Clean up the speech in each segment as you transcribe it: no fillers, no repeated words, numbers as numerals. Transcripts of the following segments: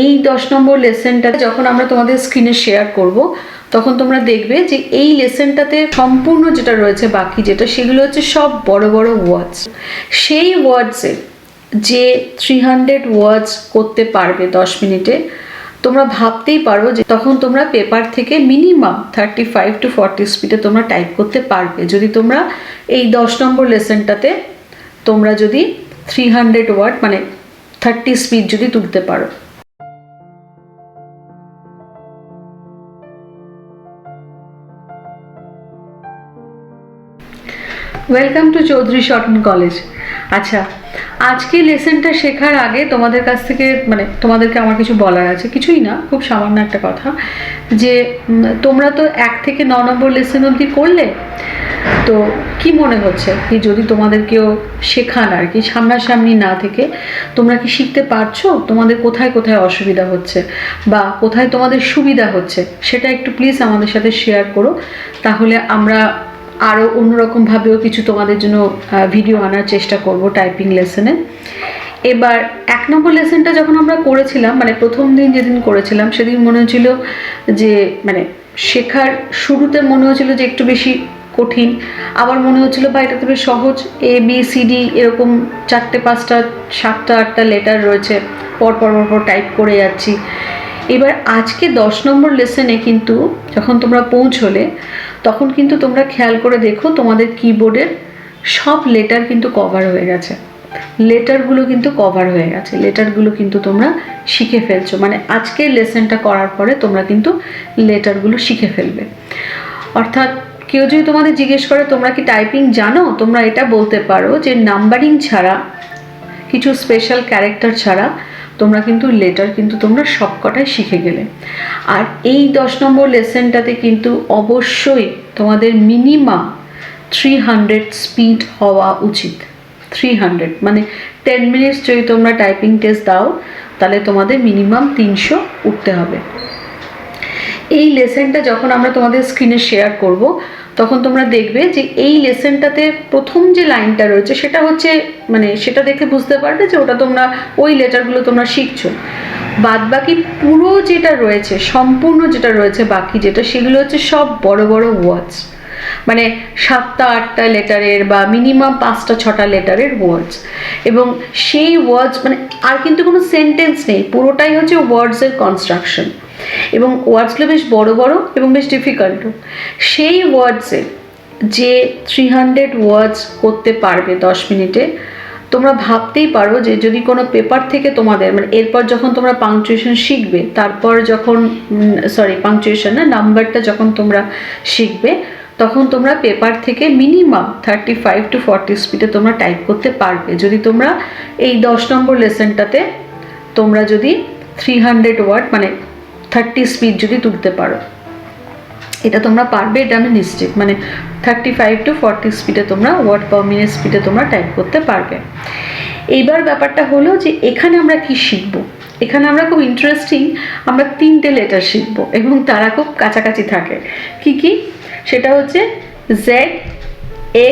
এই 10 নম্বর লেসনটা যখন আমরা তোমাদের স্ক্রিনে শেয়ার করব তখন তোমরা দেখবে যে এই লেসনটাতে সম্পূর্ণ যেটা রয়েছে বাকি যেটা সেগুলো হচ্ছে সব বড় বড় ওয়ার্ডস। সেই ওয়ার্ডসে যে 300 ওয়ার্ডস করতে পারবে 10 মিনিটে, তোমরা ভাবতেই পারো যে তখন তোমরা পেপার থেকে মিনিমাম 35 to 40 স্পিডে তোমরা টাইপ করতে পারবে যদি তোমরা এই 10 নম্বর লেসনটাতে তোমরা যদি 300 ওয়ার্ড মানে 30 স্পিড যদি তুলতে পারো। Welcome to Chowdhury shorthand college. আচ্ছা, আজকে লেসনটা শেখার আগে তোমাদের কাছ থেকে তোমাদেরকে আমার কিছু বলার আছে, কিছুই না, খুব সামান্য একটা কথা, যে তোমরা তো 1 থেকে 9 নম্বর লেসন অবধি করলে, তো কি মনে হচ্ছে কি যদি তোমাদেরকেও শেখান আর কি সামনাসামনি না থেকে তোমরা কি শিখতে পারছো? তোমাদের কোথায় কোথায় অসুবিধা হচ্ছে বা কোথায় তোমাদের সুবিধা হচ্ছে সেটা একটু প্লিজ আমাদের সাথে শেয়ার করো, তাহলে আমরা আরও অন্যরকমভাবেও কিছু তোমাদের জন্য ভিডিও আনার চেষ্টা করব টাইপিং লেসনে। এবার 1 নম্বর লেসনটা যখন আমরা করেছিলাম, প্রথম দিন যেদিন করেছিলাম সেদিন মনে হচ্ছিল যে শেখার শুরুতে মনে হচ্ছিল যে একটু বেশি কঠিন, আবার মনে হচ্ছিল বা এটা তো বেশ সহজ, ABCD এরকম 4টে 5টা 7টা 8টা লেটার রয়েছে, পরপর টাইপ করে যাচ্ছি। এবার আজকে 10 নম্বর লেসনে কিন্তু যখন তোমরা পৌঁছলে তখন কিন্তু তোমরা খেয়াল করে দেখো তোমাদের কিবোর্ডের সব লেটার কিন্তু কভার হয়ে গেছে, লেটারগুলো কিন্তু কভার হয়ে গেছে, লেটারগুলো কিন্তু তোমরা শিখে ফেলছো। আজকের লেসনটা করার পরে তোমরা কিন্তু লেটারগুলো শিখে ফেলবে। অর্থাৎ কেউ যদি তোমাদের জিজ্ঞেস করে তোমরা কি টাইপিং জানো, তোমরা এটা বলতে পারো যে নাম্বারিং ছাড়া, কিছু স্পেশাল ক্যারেক্টার ছাড়া তোমরা কিন্তু লেটার কিন্তু তোমরা সবকটাই শিখে গেলে। আর এই 10 নম্বর লেসনটাতে কিন্তু অবশ্যই তোমাদের মিনিমাম 300 স্পিড হওয়া উচিত। 300 10 মিনিটস যদি তোমরা টাইপিং টেস্ট দাও তাহলে তোমাদের মিনিমাম 300 উঠতে হবে। এই লেসনটা যখন আমরা তোমাদের স্ক্রিনে শেয়ার করব তখন তোমরা দেখবে যে এই লেসনটাতে প্রথম যে লাইনটা রয়েছে সেটা হচ্ছে সেটা দেখে বুঝতে পারবে যে ওটা তোমরা ওই লেটারগুলো তোমরা শিখছো। বাদ বাকি পুরো যেটা রয়েছে, সম্পূর্ণ যেটা রয়েছে বাকি যেটা সেগুলো হচ্ছে সব বড় বড় ওয়ার্ডস, 7টা 8টা লেটারের বা মিনিমাম 5টা 6টা লেটারের ওয়ার্ডস। এবং সেই ওয়ার্ডস আর কিন্তু কোনো সেন্টেন্স নেই, পুরোটাই হচ্ছে ওয়ার্ডসের কনস্ট্রাকশন, এবং ওয়ার্ডসগুলো বেশ বড় বড় এবং বেশ ডিফিকাল্টও। সেই ওয়ার্ডসে যে 300 ওয়ার্ডস করতে পারবে 10 মিনিটে, তোমরা ভাবতেই পারো যে যদি কোনো পেপার থেকে তোমাদের এরপর যখন তোমরা পাংচুয়েশন শিখবে, তারপর যখন পাংচুয়েশন না, নাম্বারটা যখন তোমরা শিখবে তখন তোমরা পেপার থেকে মিনিমাম 35 to 40 স্পিডে তোমরা টাইপ করতে পারবে যদি তোমরা এই 10 নম্বর লেসনটাতে তোমরা যদি 300 ওয়ার্ড 30 স্পিড যদি তুলতে পারো। এটা তোমরা পারবে, এটা আমি নিশ্চিত। 35 to 40 স্পিডে তোমরা ওয়ার্ড পার মিনিট স্পিডে তোমরা টাইপ করতে পারবে। এইবার ব্যাপারটা হলো যে এখানে আমরা কি শিখবো, এখানে আমরা খুব ইন্টারেস্টিং আমরা 3টে লেটার শিখবো এবং তারা খুব কাছাকাছি থাকে। কি সেটা হচ্ছে Z,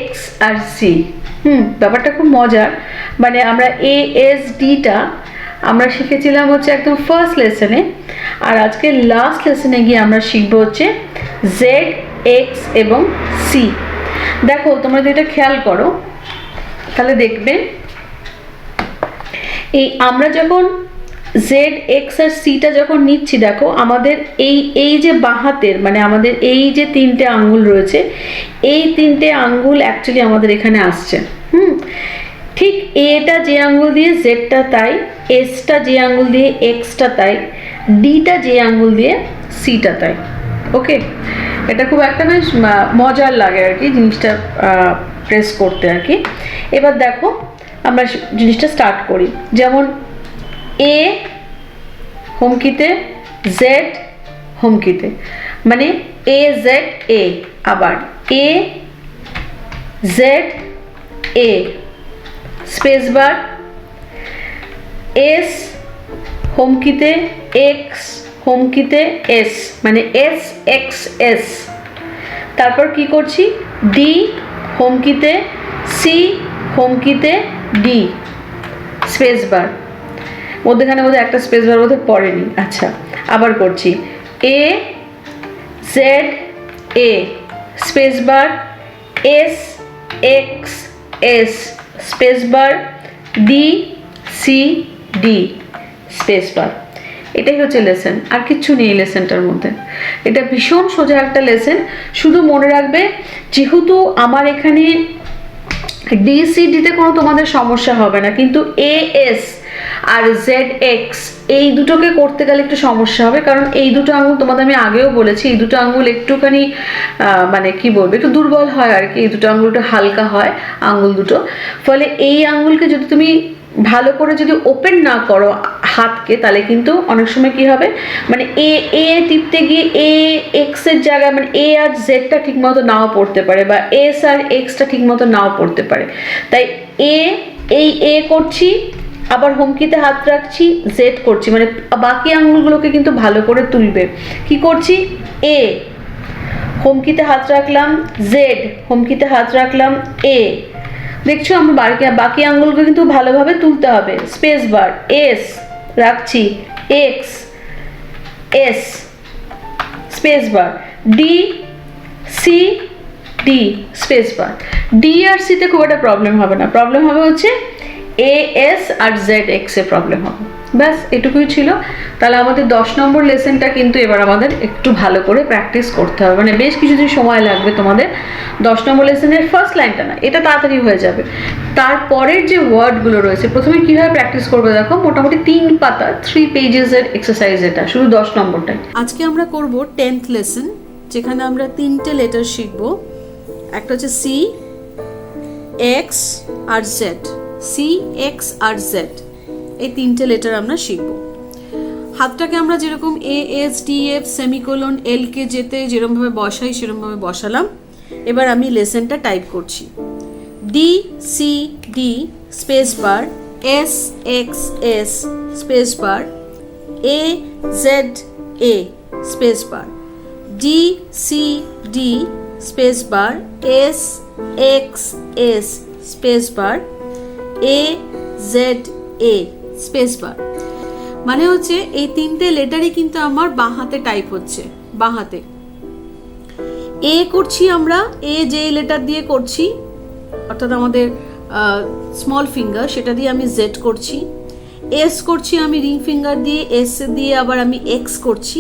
X আর C। ব্যাপারটা খুব মজার। আমরা ASDটা আমরা শিখেছিলাম হচ্ছে একদম ফার্স্ট লেসনে, আর আজকে লাস্ট লেসনে গিয়ে আমরা শিখবো হচ্ছে Z, X এবং C। দেখো তোমরা যদি এটা খেয়াল করো তাহলে দেখবে আমরা যখন Z, X আর Cটা যখন নিচ্ছি, দেখো আমাদের এই যে বাঁ হাতের আমাদের এই যে 3টে আঙ্গুল রয়েছে, এই 3টে আঙ্গুল অ্যাকচুয়ালি আমাদের এখানে আসছে। ঠিক এটা যে আঙ্গুল দিয়ে জেডটা তাই, এসটা যে আঙ্গুল দিয়ে এক্সটা তাই, ডিটা যে আঙ্গুল দিয়ে সিটা তাই। ওকে, এটা খুব একটা বেশ মজার লাগে আর কি জিনিসটা প্রেস করতে আর কি। এবার দেখো আমরা জিনিসটা স্টার্ট করি, যেমন এ হোমকিতে, জেড হোমকিতে, AZ A, আবার AZ A, space bar, S হোমকিতে, এক্স হোমকিতে, এস SXS। তারপর কি করছি, ডি হোমকিতে, সি হোমকিতে, ডি স্পেস বার। মধ্যেখানে বোধহয় একটা স্পেস বার বোধহয় পড়েনি। আচ্ছা, আবার করছি, A Z A space bar, S X S space bar, D C D space bar. এটাই হচ্ছে লেসেন, আর কিচ্ছু নেই লেসেনটার মধ্যে। এটা ভীষণ সোজা একটা লেসেন। শুধু মনে রাখবে, যেহেতু আমার এখানে ডিসিডিতে কোনো তোমাদের সমস্যা হবে না, কিন্তু এ এস আর জেড এক্স এই দুটোকে করতে গেলে একটু সমস্যা হবে, কারণ এই দুটো আঙুল তোমাদের আমি আগেও বলেছি, এই দুটো আঙুল একটুখানি মানে কি বলবো, একটু দুর্বল হয় আর কি। এই দুটো আঙুল একটু হালকা হয় আঙুল দুটো, ফলে এই আঙুলকে যদি তুমি ভালো করে যদি ওপেন না করো হাতকে, তাহলে কিন্তু অনেক সময় কি হবে, মানে এ এ টিপতে গিয়ে এ এক্স এর জায়গায় মানে এ আর জেডটা ঠিক মতো নাও পড়তে পারে, বা এস আর এক্সটা ঠিক মতো নাও পড়তে পারে। তাই এই এ করছি, আবার হুমকিতে হাত রাখছি, জেড করছি, মানে বাকি আঙুলগুলোকে কিন্তু ভালো করে তুলবে। কি করছি, এ হুমকিতে হাত রাখলাম, জেড হুমকিতে হাত রাখলাম, এ। দেখছো আমার বাকি আঙুলগুলো কিন্তু ভালোভাবে তুলতে হবে। স্পেস বার, এস রাখছি, X S space bar, D C D space bar. D আর সিতে খুব একটা প্রবলেম হবে না, প্রবলেম হবে হচ্ছে এ এস আর জেড এক্স এ প্রবলেম হবে। ব্যাস এটুকুই ছিল। তাহলে আমাদের 10 নম্বর লেসেনটা কিন্তু এবার আমাদের একটু ভালো করে প্র্যাকটিস করতে হবে, মানে বেশ কিছুদিন সময় লাগবে তোমাদের। 10 নম্বর লেসেনের ফার্স্ট লাইনটা না, এটা তাড়াতাড়ি হয়ে যাবে। তারপরের যে ওয়ার্ডগুলো রয়েছে, প্রথমে কীভাবে প্র্যাকটিস করবে দেখো, মোটামুটি 3 পাতা 3 পেজেসের এক্সারসাইজ এটা, শুধু 10 নম্বরটাই। আজকে আমরা করব 10th লেসন, যেখানে আমরা 3টে লেটার শিখব। একটা হচ্ছে সি, এক্স আর জেড। সি, এক্স আর জেড এই 3টে লেটার আমরা শিখব। হাতটাকে আমরা যেরকম A S D F semicolon L K যেতে যেরকমভাবে বসাই সেরকমভাবে বসালাম। এবার আমি লেসনটা টাইপ করছি। D C D space bar, S X S space bar, A Z A space bar, D C D space bar, S X S space bar, A Z A space bar. মানে হচ্ছে এই 3টে লেটারই কিন্তু আমার বাঁ হাতে type হচ্ছে, বাঁ হাতে। এ করছি আমরা, এ যে লেটার দিয়ে করছি অর্থাৎ আমাদের স্মল ফিঙ্গার, সেটা দিয়ে আমি জেড করছি। এস করছি আমি রিং ফিঙ্গার দিয়ে, এস দিয়ে আবার আমি এক্স করছি।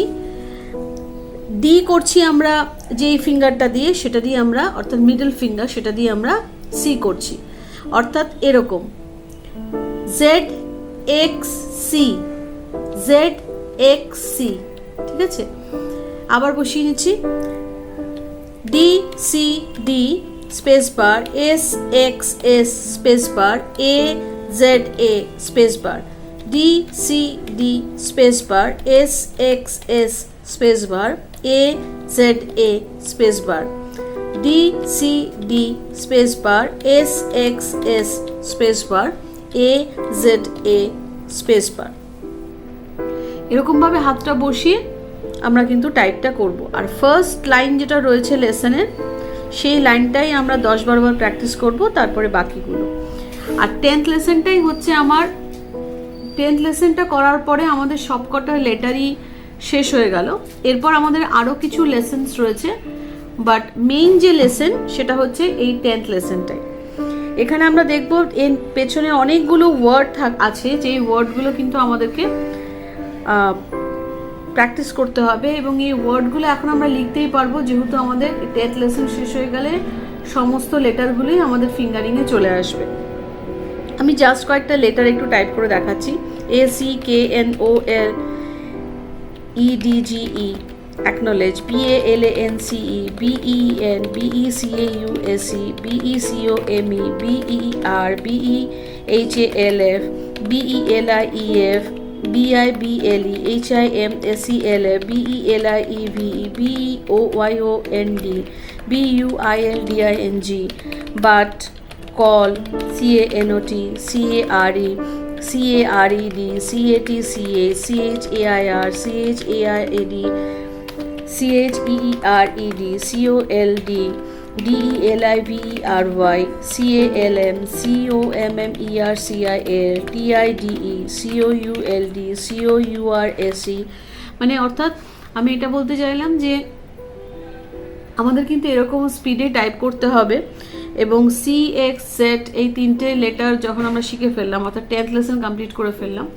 ডি করছি আমরা যেই ফিঙ্গারটা দিয়ে, সেটা দিয়ে আমরা অর্থাৎ মিডল ফিঙ্গার, সেটা দিয়ে আমরা সি করছি। অর্থাৎ এরকম Z X C, Z X C. ঠিক আছে, আবার বসিয়ে নিচ্ছি। D C D space bar, S X S space bar, A Z A space bar, D C D space bar, S X S space bar, A Z A space bar, D C D space bar, S X S space bar, A Z A space bar. এরকমভাবে হাতটা বসিয়ে আমরা কিন্তু টাইপটা করব। আর first line যেটা রয়েছে লেসনের, সেই লাইনটাই আমরা 10-12 বার প্র্যাকটিস করব, তারপরে বাকিগুলো। আর 10th লেসনটাই হচ্ছে আমার, 10th লেসনটা করার পরে আমাদের সবকটা লেটারই শেষ হয়ে গেল। এরপর আমাদের আরও কিছু লেসেন্স রয়েছে, বাট মেইন যে লেসন সেটা হচ্ছে এই 10th লেসনটাই। এখানে আমরা দেখব এর পেছনে অনেকগুলো ওয়ার্ড আছে, যেই ওয়ার্ডগুলো কিন্তু আমাদেরকে প্র্যাকটিস করতে হবে, এবং এই ওয়ার্ডগুলো এখন আমরা লিখতেই পারবো, যেহেতু আমাদের 10th লেসন শেষ হয়ে গেলে সমস্ত লেটারগুলোই আমাদের ফিঙ্গারিংয়ে চলে আসবে। আমি জাস্ট কয়েকটা লেটার একটু টাইপ করে দেখাচ্ছি। A C K N O L E D G E acknowledge, BALANCE, BEN, BECAUSE, BECOME, BER, BEHALF, BELIEF, BIBLE, HIMSELF, BELIEVE, BOYOND, BUILDING, but, call, CANOT, CARE, CARED, CATCA, CHAIR, CHAIAD, CHEERED, COLD, DELIVERY CALM COMMERCIL TIDE COULD COURSE, মানে অর্থাৎ আমি এটা বলতে চাইলাম যে আমাদের কিন্তু এরকম স্পিডে টাইপ করতে হবে। এবং CXZ এই তিনটে লেটার যখন আমরা শিখে ফেললাম, অর্থাৎ 10th লেসন কমপ্লিট করে ফেললাম,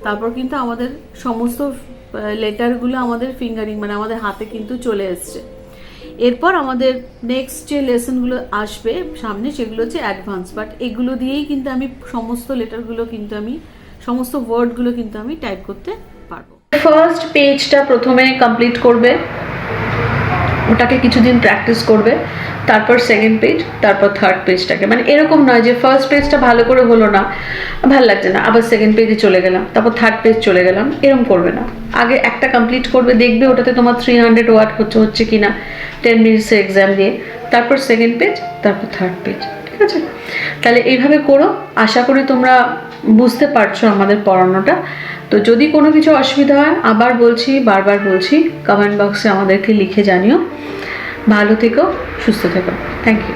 তারপর কিন্তু আমাদের সমস্ত লেটারগুলো আমাদের ফিঙ্গারিং মানে আমাদের হাতে কিন্তু চলে এসছে। এরপর আমাদের নেক্সট যে লেসনগুলো আসবে সামনে সেগুলো হচ্ছে অ্যাডভান্স, বাট এগুলো দিয়েই কিন্তু আমি সমস্ত লেটারগুলো কিন্তু আমি সমস্ত ওয়ার্ডগুলো কিন্তু আমি টাইপ করতে পারবো। ফার্স্ট পেজটা প্রথমে কমপ্লিট করবে, ওটাকে কিছুদিন প্র্যাকটিস করবে, তারপর সেকেন্ড পেজ, তারপর থার্ড পেজটাকে, মানে এরকম নয় যে ফার্স্ট পেজটা ভালো করে হলো না, ভালো লাগছে না, আবার সেকেন্ড পেজে চলে গেলাম, তারপর থার্ড পেজ চলে গেলাম, এরকম করবে না। আগে একটা কমপ্লিট করবে, দেখবে ওটাতে তোমার 300 ওয়ার্ড হচ্ছে কি না 10 মিনিটসের এক্সাম দিয়ে, তারপর সেকেন্ড পেজ, তারপর থার্ড পেজ, ঠিক আছে? তাহলে এইভাবে করো, আশা করি তোমরা বুঝতে পারছো আমাদের পড়ানোটা। তো যদি কোনো কিছু অসুবিধা হয়, আবার বলছি, বারবার বলছি, কমেন্ট বক্সে আমাদেরকে লিখে জানিও। ভালো থেকো, সুস্থ থেকো, থ্যাংক ইউ।